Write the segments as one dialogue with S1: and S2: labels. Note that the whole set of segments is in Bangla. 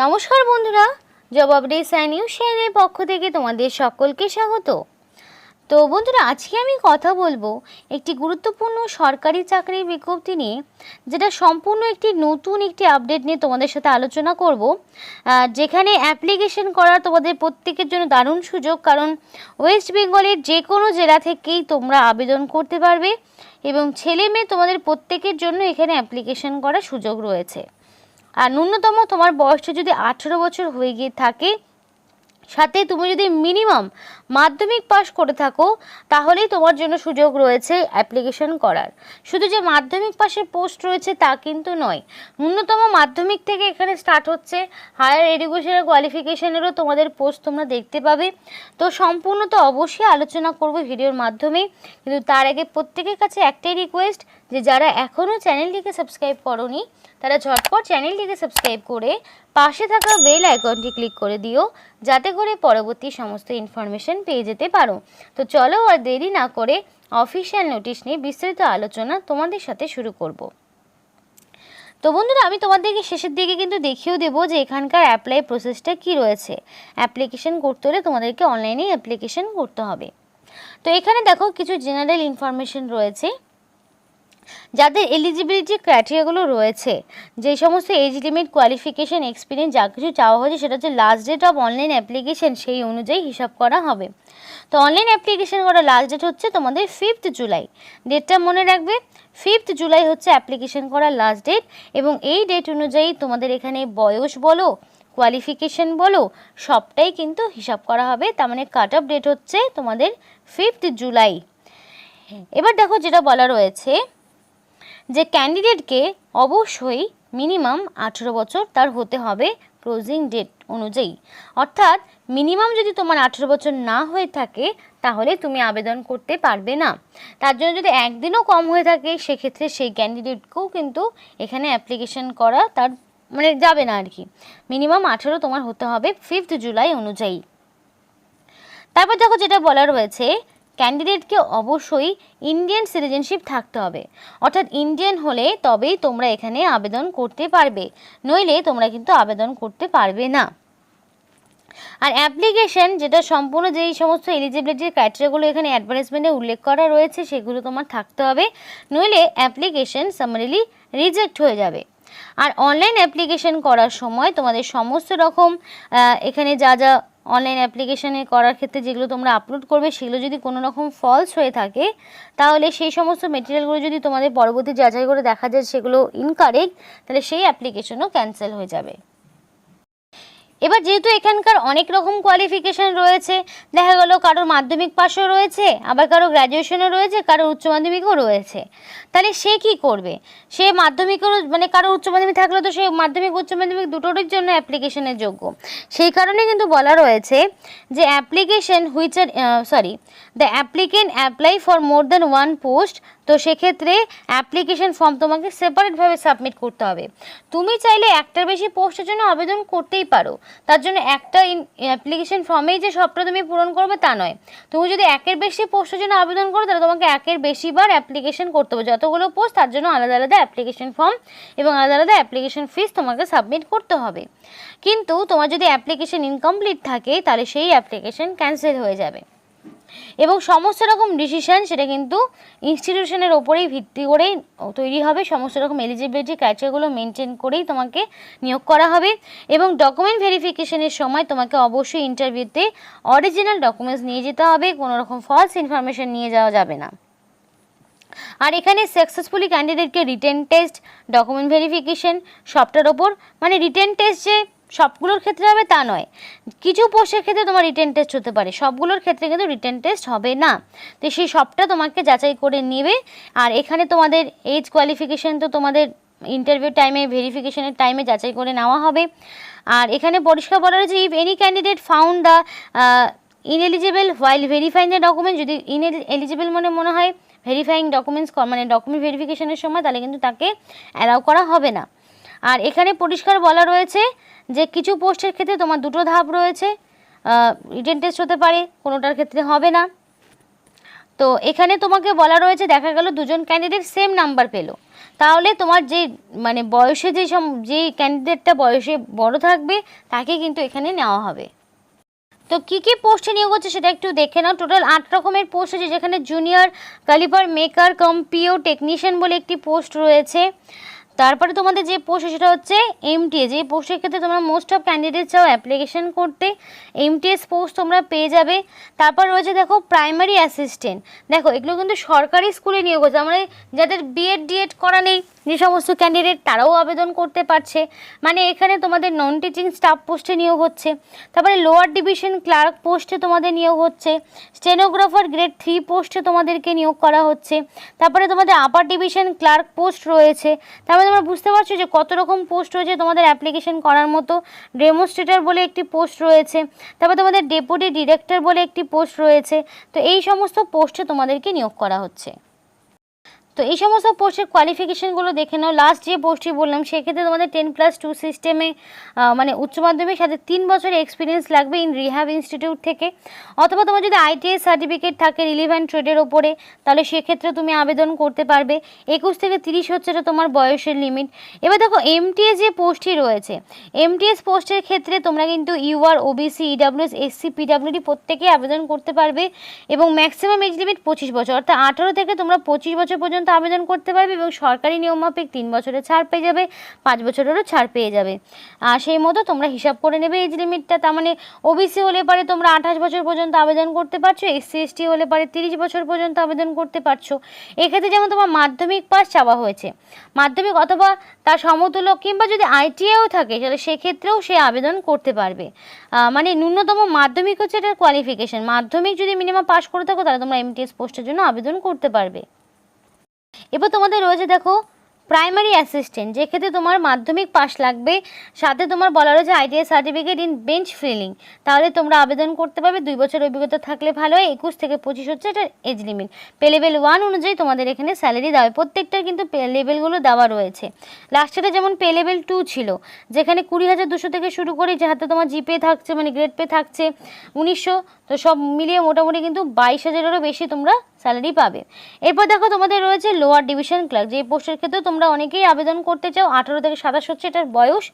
S1: নমস্কার বন্ধুরা, জব আপডেট নিউজ চ্যানেলের পক্ষ থেকে তোমাদের সকলকে স্বাগত। তো বন্ধুরা, আজকে আমি কথা বলবো একটি গুরুত্বপূর্ণ সরকারি চাকরির বিজ্ঞপ্তি নিয়ে, যেটা সম্পূর্ণ একটি নতুন আপডেট নিয়ে তোমাদের সাথে আলোচনা করব। যেখানে অ্যাপ্লিকেশন করা তোমাদের প্রত্যেকের জন্য দারুণ সুযোগ, কারণ ওয়েস্ট বেঙ্গলের যে কোনো জেলা থেকেই তোমরা আবেদন করতে পারবে এবং ছেলে মেয়ে তোমাদের প্রত্যেকের জন্য এখানে অ্যাপ্লিকেশন করার সুযোগ রয়েছে। আর ন্যূনতম তোমার বয়সটা যদি 18 বছর হয়ে গিয়ে থাকে, সাথে তুমি যদি মিনিমাম মাধ্যমিক পাস করে থাকো, তাহলেই তোমার জন্য সুযোগ রয়েছে অ্যাপ্লিকেশন করার। শুধু যে মাধ্যমিক পাশের পোস্ট রয়েছে তা কিন্তু নয়, ন্যূনতম মাধ্যমিক থেকে এখানে স্টার্ট হচ্ছে, হায়ার এডুকেশনের কোয়ালিফিকেশনেরও তোমাদের পোস্ট তোমরা দেখতে পাবে। তো সম্পূর্ণ তো অবশ্যই আলোচনা করব ভিডিওর মাধ্যমে, কিন্তু তার আগে প্রত্যেকের কাছে একটাই রিকোয়েস্ট, যে যারা এখনও চ্যানেলটিকে সাবস্ক্রাইব করোনি তারা ঝটপট চ্যানেলটিকে সাবস্ক্রাইব করে পাশে থাকা বেল আইকনটি ক্লিক করে দিও, যাতে করে পরবর্তী সমস্ত ইনফরমেশন পেয়ে যেতে পারো। তো চলো আর দেরি না করে অফিসিয়াল নোটিশ নিয়ে বিস্তারিত আলোচনা তোমাদের সাথে শুরু করব। তো বন্ধুরা, আমি তোমাদেরকে শেষের দিকে কিন্তু দেখিয়েও দেবো যে এখানকার অ্যাপ্লাই প্রসেসটা কি রয়েছে। অ্যাপ্লিকেশন করতে হলে তোমাদেরকে অনলাইনেই অ্যাপ্লিকেশন করতে হবে। তো এখানে দেখো কিছু জেনারেল ইনফরমেশন রয়েছে, যাদের এলিজিবিলিটি ক্রাইটেরিয়াগুলো রয়েছে, যে সমস্ত এজ লিমিট, কোয়ালিফিকেশন, এক্সপিরিয়েন্স যা কিছু চাওয়া হয়েছে, সেটা হচ্ছে last date of online application, সেই অনুযায়ী হিসাব করা হবে। তো অনলাইন অ্যাপ্লিকেশন করার লাস্ট ডেট হচ্ছে তোমাদের 5th জুলাই। ডেটটা মনে রাখবে, 5th জুলাই হচ্ছে অ্যাপ্লিকেশন করার লাস্ট ডেট। এবং এই ডেট অনুযায়ী তোমাদের এখানে বয়স বলো, কোয়ালিফিকেশন বলো, সবটাই কিন্তু হিসাব করা হবে। তার মানে কাট অফ ডেট হচ্ছে তোমাদের 5th জুলাই। এবার দেখো যেটা বলা রয়েছে, যে ক্যান্ডিডেটকে অবশ্যই মিনিমাম 18 বছর তার হতে হবে ক্লোজিং ডেট অনুযায়ী। অর্থাৎ মিনিমাম যদি তোমার 18 বছর না হয়ে থাকে, তাহলে তুমি আবেদন করতে পারবে না। তার জন্য যদি একদিনও কম হয়ে থাকে, সেক্ষেত্রে সেই ক্যান্ডিডেটকেও কিন্তু এখানে অ্যাপ্লিকেশন করা তার মানে যাবে না আর কি। মিনিমাম 18 তোমার হতে হবে 5th জুলাই অনুযায়ী। তারপর দেখো যেটা বলা রয়েছে, ক্যান্ডিডেটকে অবশ্যই ইন্ডিয়ান সিটিজেনশিপ থাকতে হবে। অর্থাৎ ইন্ডিয়ান হলে তবেই তোমরা এখানে আবেদন করতে পারবে, নইলে তোমরা কিন্তু আবেদন করতে পারবে না। আর অ্যাপ্লিকেশন যেটা সম্পূর্ণ যেই সমস্ত এলিজিবিলিটির ক্রাইটেরিয়াগুলো এখানে অ্যাডভার্টাইজমেন্টে উল্লেখ করা রয়েছে, সেগুলো তোমার থাকতে হবে, নইলে অ্যাপ্লিকেশন সামারিলি রিজেক্ট হয়ে যাবে। আর অনলাইন অ্যাপ্লিকেশন করার সময় তোমাদের সমস্ত রকম এখানে যা যা অনলাইন অ্যাপ্লিকেশনে করার ক্ষেত্রে যেগুলো তোমরা আপলোড করবে, সেগুলো যদি কোনো রকম ফলস হয়ে থাকে, তাহলে সেই সমস্ত মেটেরিয়ালগুলো যদি তোমাদের পরবর্তী যাচাই করে দেখা যায় সেগুলো ইনকারেক্ট, তাহলে সেই অ্যাপ্লিকেশনও ক্যান্সেল হয়ে যাবে। এবার যেহেতু এখানকার অনেক রকম কোয়ালিফিকেশান রয়েছে, দেখা গেল কারোর মাধ্যমিক পাশও রয়েছে, আবার কারো গ্র্যাজুয়েশনও রয়েছে, কারোর উচ্চ মাধ্যমিকও রয়েছে, তাহলে সে কি করবে? সে মাধ্যমিকেরও মানে কারোর উচ্চ মাধ্যমিক থাকলে তো সে মাধ্যমিক উচ্চ মাধ্যমিক দুটোরই জন্য অ্যাপ্লিকেশনের যোগ্য। সেই কারণে কিন্তু বলা রয়েছে যে application which are the applicant apply for more than one post. তো সেক্ষেত্রে অ্যাপ্লিকেশন ফর্ম তোমাকে সেপারেটভাবে সাবমিট করতে হবে। তুমি চাইলে একটার বেশি পোস্টের জন্য আবেদন করতেই পারো, তার জন্য একটা অ্যাপ্লিকেশন ফর্মেই যে সবটা তুমি পূরণ করবে তা নয়। তুমি যদি একের বেশি পোস্টের জন্য আবেদন করো, তাহলে তোমাকে একের বেশিবার অ্যাপ্লিকেশন করতে হবে। যতগুলো পোস্ট তার জন্য আলাদা আলাদা অ্যাপ্লিকেশন ফর্ম এবং আলাদা আলাদা অ্যাপ্লিকেশন ফিস তোমাকে সাবমিট করতে হবে। কিন্তু তোমার যদি অ্যাপ্লিকেশন ইনকমপ্লিট থাকে, তাহলে সেই অ্যাপ্লিকেশন ক্যান্সেল হয়ে যাবে। এবং সমস্ত রকম ডিসিশন সেটা কিন্তু ইনস্টিটিউশনের ওপরেই ভিত্তি করেই তৈরি হবে। সমস্ত রকম এলিজিবিলিটি ক্রাইটেরিয়াগুলো মেনটেন করেই তোমাকে নিয়োগ করা হবে। এবং ডকুমেন্ট ভেরিফিকেশনের সময় তোমাকে অবশ্যই ইন্টারভিউতে অরিজিনাল ডকুমেন্টস নিয়ে যেতে হবে, কোনো রকম ফলস ইনফরমেশন নিয়ে যাওয়া যাবে না। আর এখানে সাকসেসফুলি ক্যান্ডিডেটকে রিটেন টেস্ট, ডকুমেন্ট ভেরিফিকেশন সবটার ওপর, মানে রিটেন টেস্ট যে সবগুলোর ক্ষেত্রে হবে তা নয়, কিছু পোস্টের ক্ষেত্রে তোমার রিটেন টেস্ট হতে পারে, সবগুলোর ক্ষেত্রে কিন্তু রিটেন টেস্ট হবে না। তো সেই সবটা তোমাকে যাচাই করে নেবে। আর এখানে তোমাদের এজ কোয়ালিফিকেশন তো তোমাদের ইন্টারভিউ টাইমে, ভেরিফিকেশনের টাইমে যাচাই করে নেওয়া হবে। আর এখানে পরিষ্কার বলা রয়েছে, if any candidate found the ineligible while verifying the document, যদি ইনএলিজিবল মনে হয় ভেরিফাইং ডকুমেন্টস মানে ডকুমেন্ট ভেরিফিকেশনের সময়, তাহলে কিন্তু তাকে অ্যালাউ করা হবে না। আর এখানে পরিষ্কার বলা রয়েছে যে কিছু পোস্টের ক্ষেত্রে তোমার দুটো ধাপ রয়েছে, রিটেন টেস্ট হতে পারে, কোনোটার ক্ষেত্রে হবে না। তো এখানে তোমাকে বলা রয়েছে, দেখা গেল দুজন ক্যান্ডিডেট সেম নাম্বার পেলো, তাহলে তোমার যে মানে বয়সে যে ক্যান্ডিডেটটা বয়সে বড় থাকবে তাকে কিন্তু এখানে নেওয়া হবে। তো কী কী পোস্টে নিয়োগ হচ্ছে সেটা একটু দেখে নাও। টোটাল 8 রকমের পোস্ট আছে, যেখানে জুনিয়র ক্যালিপার মেকার কাম পিও টেকনিশিয়ান বলে একটি পোস্ট রয়েছে। তারপরে তোমাদের যে পোস্ট সেটা হচ্ছে এমটিএ, যে পোস্টের ক্ষেত্রে তোমরা মোস্ট অফ ক্যান্ডিডেট চাও অ্যাপ্লিকেশন করতে, এমটিএস পোস্ট তোমরা পেয়ে যাবে। তারপর রয়েছে দেখো প্রাইমারি অ্যাসিস্ট্যান্ট, দেখো এগুলো কিন্তু সরকারি স্কুলে নিয়োগ হচ্ছে, আমরা যাদের বিএড ডিএড করা নেই যে সমস্ত ক্যান্ডিডেট তারাও আবেদন করতে পারছে, মানে এখানে তোমাদের নন টিচিং স্টাফ পোস্টে নিয়োগ হচ্ছে। তারপরে লোয়ার ডিভিশন ক্লার্ক পোস্টে তোমাদের নিয়োগ হচ্ছে, স্টেনোগ্রাফার গ্রেড 3 পোস্টে তোমাদেরকে নিয়োগ করা হচ্ছে। তারপরে তোমাদের আপার ডিভিশন ক্লার্ক পোস্ট রয়েছে। তারপরে তোমরা বুঝতে পারছো যে কত রকম পোস্ট রয়েছে তোমাদের অ্যাপ্লিকেশন করার মতো। ডেমোস্ট্রেটর বলে একটি পোস্ট রয়েছে, তারপর তোমাদের ডেপুটি ডিরেক্টর বলে একটি পোস্ট রয়েছে। তো এই সমস্ত পোস্টে তোমাদেরকে নিয়োগ করা হচ্ছে। তো এই সমস্ত পোস্টের কোয়ালিফিকেশানগুলো দেখে নাও। লাস্ট যে পোস্টটি বললাম সেক্ষেত্রে তোমাদের 10+2 সিস্টেমে মানে উচ্চ মাধ্যমিক সাথে 3 বছরের এক্সপিরিয়েন্স লাগবে ইন রিহ্যাব ইনস্টিটিউট থেকে, অথবা তোমার যদি আইটিআই সার্টিফিকেট থাকে রিলিভেন্ট ট্রেডের ওপরে তাহলে সেক্ষেত্রে তুমি আবেদন করতে পারবে। 21 থেকে 30 হচ্ছে এটা তোমার বয়সের লিমিট। এবার দেখো এমটিএস যে পোস্টটি রয়েছে, এমটিএস পোস্টের ক্ষেত্রে তোমরা কিন্তু UR OBC EWS SC PWD প্রত্যেকেই আবেদন করতে পারবে, এবং ম্যাক্সিমাম এজ লিমিট 25 বছর, অর্থাৎ 18 থেকে তোমরা 25 বছর পর্যন্ত আবেদন করতে পারবে, এবং সরকারি নিয়মমাফিক 3 বছরের ছাড় পেয়ে যাবে, 5 বছরেরও ছাড় পেয়ে যাবে। সেই মতো তোমরা হিসাব করে নেবে এজ লিমিটটা। তার মানে ওবিসি হলে পারে তোমরা 28 বছর পর্যন্ত আবেদন করতে পারছো, এসসি এসটি হলে পারে 30 বছর পর্যন্ত আবেদন করতে পারছো। এক্ষেত্রে যেমন তোমার মাধ্যমিক পাস চাওয়া হয়েছে, মাধ্যমিক অথবা তার সমতুল্য, কিংবা যদি আইটিআইও থাকে তাহলে সেক্ষেত্রেও সে আবেদন করতে পারবে। মানে ন্যূনতম মাধ্যমিক হচ্ছে এটার কোয়ালিফিকেশন, মাধ্যমিক যদি মিনিমাম পাস করে থাকো তাহলে তোমরা এমটিএস পোস্টের জন্য আবেদন করতে পারবে। এবার তোমাদের রয়েছে দেখো প্রাইমারি অ্যাসিস্ট্যান্ট, যেক্ষেত্রে তোমার মাধ্যমিক পাস লাগবে, সাথে তোমার বলা রয়েছে ITI certificate in bench fitting, তাহলে তোমরা আবেদন করতে পারবে। 2 বছর অভিজ্ঞতা থাকলে ভালো হয়। 21 থেকে 25 হচ্ছে এটা এজ লিমিট। পে লেভেল 1 অনুযায়ী তোমাদের এখানে স্যালারি দেওয়া হয়, প্রত্যেকটার কিন্তু পে লেভেলগুলো দেওয়া রয়েছে। লাস্টেটা যেমন পে লেভেল 2 ছিল, যেখানে 20,200 থেকে শুরু করে, যাহাতে তোমার জিপে থাকছে মানে গ্রেড পে থাকছে 1900, তো সব মিলিয়ে মোটামুটি কিন্তু 22,000-এরও বেশি তোমরা স্যালারি পাবে। এরপর দেখো তোমাদের রয়েছে লোয়ার ডিভিশন ক্লার্ক, যে পোস্টের ক্ষেত্রে তোমরা অনেকেই আবেদন করতে চাও। 18 থেকে 27 হচ্ছে এটার বয়স,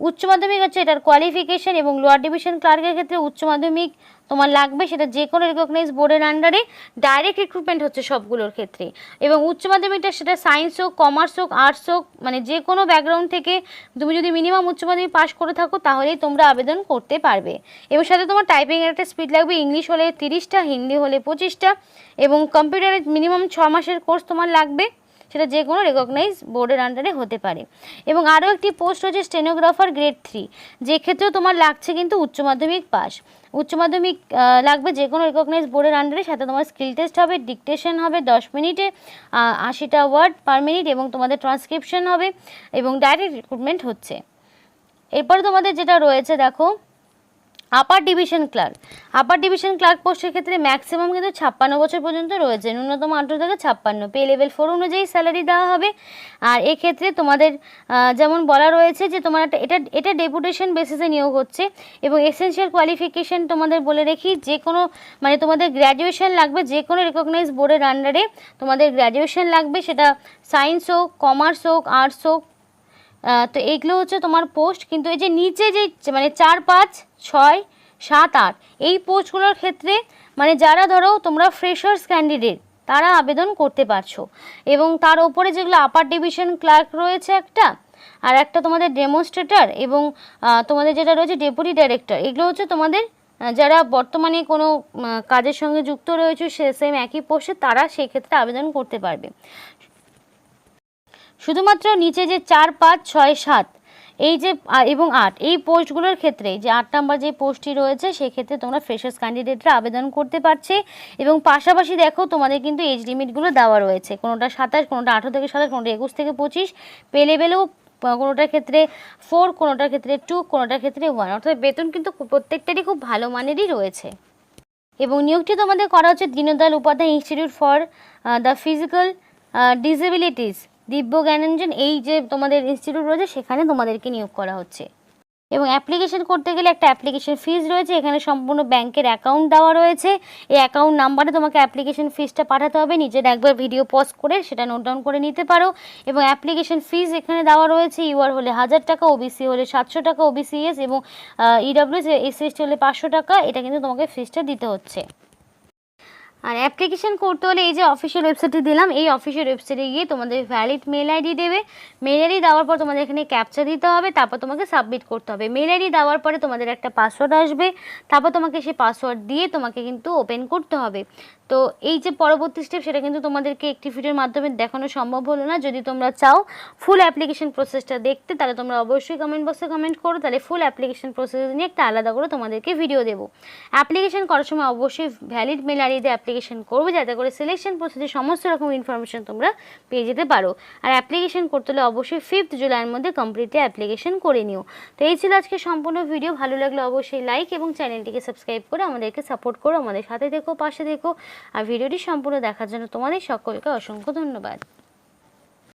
S1: উচ্চ মাধ্যমিক হচ্ছে এটার কোয়ালিফিকেশন, এবং লোয়ার ডিভিশন ক্লার্কের ক্ষেত্রে উচ্চ মাধ্যমিক তোমার লাগবে, সেটা যে কোনো রিকগনাইজ বোর্ডের আন্ডারে ডাইরেক্ট রিক্রুটমেন্ট হচ্ছে সবগুলোর ক্ষেত্রে। এবং উচ্চ মাধ্যমিকটা সেটা সায়েন্স হোক, কমার্স হোক, আর্টস হোক, মানে যে কোনো ব্যাকগ্রাউন্ড থেকে তুমি যদি মিনিমাম উচ্চ মাধ্যমিক পাস করে থাকো তাহলেই তোমরা আবেদন করতে পারবে। এবং সাথে তোমার টাইপিংয়ের একটা স্পিড লাগবে, ইংলিশ হলে 30টা, হিন্দি হলে 25টা, এবং কম্পিউটারের মিনিমাম 6 মাসের কোর্স তোমার লাগবে, সেটা যে কোনো রেকগনাইজ বোর্ডের আন্ডারে হতে পারে। এবং আরও একটি পোস্ট হচ্ছে স্টেনোগ্রাফার গ্রেড 3, যে ক্ষেত্রেও তোমার লাগছে কিন্তু উচ্চ মাধ্যমিক পাস। উচ্চ মাধ্যমিক লাগবে যে কোনো রেকগনাইজ বোর্ডের আন্ডারে, সাথে তোমার স্কিল টেস্ট হবে, ডিকটেশন হবে 10 মিনিটে 80টা ওয়ার্ড পার মিনিট, এবং তোমাদের ট্রান্সক্রিপশন হবে, এবং ডাইরেক্ট রিক্রুটমেন্ট হচ্ছে। এরপরে তোমাদের যেটা রয়েছে দেখো upper division clerk. Upper division clerk পোস্টের ক্ষেত্রে ম্যাক্সিমাম কিন্তু 56 বছর পর্যন্ত রয়েছে, ন্যূনতম 18 থেকে 56। পে লেভেল 4 অনুযায়ী স্যালারি দেওয়া হবে। আর এক্ষেত্রে তোমাদের যেমন বলা রয়েছে যে তোমার এটা ডেপুটেশন বেসিসে নিয়োগ হচ্ছে, এবং এসেনশিয়াল কোয়ালিফিকেশান তোমাদের বলে রেখি, যে কোনো মানে তোমাদের গ্র্যাজুয়েশন লাগবে, যে কোনো রিকগনাইজ বোর্ডের আন্ডারে তোমাদের গ্র্যাজুয়েশন লাগবে, সেটা সায়েন্স হোক, কমার্স হোক, আর্টস হোক। তো এইগুলো হচ্ছে তোমার পোস্ট। কিন্তু এই যে নিচে যে মানে 4, 5, 6, 7, 8 এই পোস্টগুলোর ক্ষেত্রে মানে যারা ধরো তোমরা ফ্রেশার্স ক্যান্ডিডেট তারা আবেদন করতে পারছো, এবং তার ওপরে যেগুলো আপার ডিভিশন ক্লার্ক রয়েছে একটা, আর একটা তোমাদের ডেমনস্ট্রেটর, এবং তোমাদের যেটা রয়েছে ডেপুটি ডাইরেক্টর, এগুলো হচ্ছে তোমাদের যারা বর্তমানে কোনো কাজের সঙ্গে যুক্ত রয়েছে সে সেম একই পোস্টে, তারা সেই ক্ষেত্রে আবেদন করতে পারবে। শুধুমাত্র নিচে যে 4, 5, 6, 7 এই যে এবং 8 এই পোস্টগুলোর ক্ষেত্রে যে 8 নাম্বার যে পোস্টটি রয়েছে সেক্ষেত্রে তোমরা ফ্রেশার্স ক্যান্ডিডেটরা আবেদন করতে পারছে। এবং পাশাপাশি দেখো তোমাদের কিন্তু এজ লিমিটগুলো দেওয়া রয়েছে, কোনোটা 27, কোনোটা 18 থেকে 27, কোনোটা 21 থেকে 25। পে লেভেলেও কোনোটার ক্ষেত্রে 4, কোনোটার ক্ষেত্রে 2, কোনোটার ক্ষেত্রে 1, অর্থাৎ বেতন কিন্তু প্রত্যেকটারই খুব ভালো মানেরই রয়েছে। এবং নিয়োগটি তোমাদের করা হচ্ছে Deendayal Upadhyay institute for the physical disabilities, Divya Gyananjan, এই যে তোমাদের ইনস্টিটিউট রয়েছে সেখানে তোমাদেরকে নিয়োগ করা হচ্ছে। এবং অ্যাপ্লিকেশন করতে গেলে একটা অ্যাপ্লিকেশন ফিজ রয়েছে, এখানে সম্পূর্ণ ব্যাংকের অ্যাকাউন্ট দেওয়া রয়েছে। এই অ্যাকাউন্ট নাম্বারে তোমাকে অ্যাপ্লিকেশন ফিজটা পাঠাতে হবে, নিজের একবার ভিডিও পজ করে সেটা নোট ডাউন করে নিতে পারো। এবং অ্যাপ্লিকেশন ফিজ এখানে দেওয়া রয়েছে, ইউআর হলে 1000 টাকা, ওবিসি হলে 700 টাকা, ওবিসিএস এবং ইডব্লিউএস এসসি হলে 500 টাকা, এটা কিন্তু তোমাকে ফিজটা দিতে হচ্ছে। আর অ্যাপ্লিকেশন করতে হলে এই যে অফিসিয়াল ওয়েবসাইটে দিলাম, এই অফিসিয়াল ওয়েবসাইটে গিয়ে তোমাদের ভ্যালিড মেল আইডি দেবে। মেল আইডি দেওয়ার পর তোমাদের এখানে ক্যাপচা দিতে হবে, তারপর তোমাকে সাবমিট করতে হবে। মেল আইডি দেওয়ার পরে তোমাদের একটা পাসওয়ার্ড আসবে, তারপর তোমাকে সেই পাসওয়ার্ড দিয়ে তোমাকে কিন্তু ওপেন করতে হবে। তো এই যে পরবর্তী স্টেপ, সেটা কিন্তু তোমাদেরকে একটি ভিডিওর মাধ্যমে দেখানো সম্ভব হলো না। যদি তোমরা চাও ফুল অ্যাপ্লিকেশন প্রসেসটা দেখতে, তাহলে তোমরা অবশ্যই কমেন্ট বক্সে কমেন্ট করো, তাহলে ফুল অ্যাপ্লিকেশন প্রসেস নিয়ে একটা আলাদা করে তোমাদেরকে ভিডিও দেবো। অ্যাপ্লিকেশন করার সময় অবশ্যই ভ্যালিড মেল আইডি দিয়ে অ্যাপ্লিকেশন করবে, যাতে করে সিলেকশন প্রসেসের সমস্ত রকম ইনফরমেশন তোমরা পেয়ে যেতে পারো। আর অ্যাপ্লিকেশন করতে হলে অবশ্যই 5 জুলাইয়ের মধ্যে কমপ্লিটলি অ্যাপ্লিকেশন করে নিও। তো এই ছিল আজকে সম্পূর্ণ ভিডিও। ভালো লাগলে অবশ্যই লাইক এবং চ্যানেলটিকে সাবস্ক্রাইব করে আমাদেরকে সাপোর্ট করো, আমাদের সাথে থেকো, পাশে থেকো। আর ভিডিওটি সম্পূর্ণ দেখার জন্য তোমাদের সকলকে অসংখ্য ধন্যবাদ।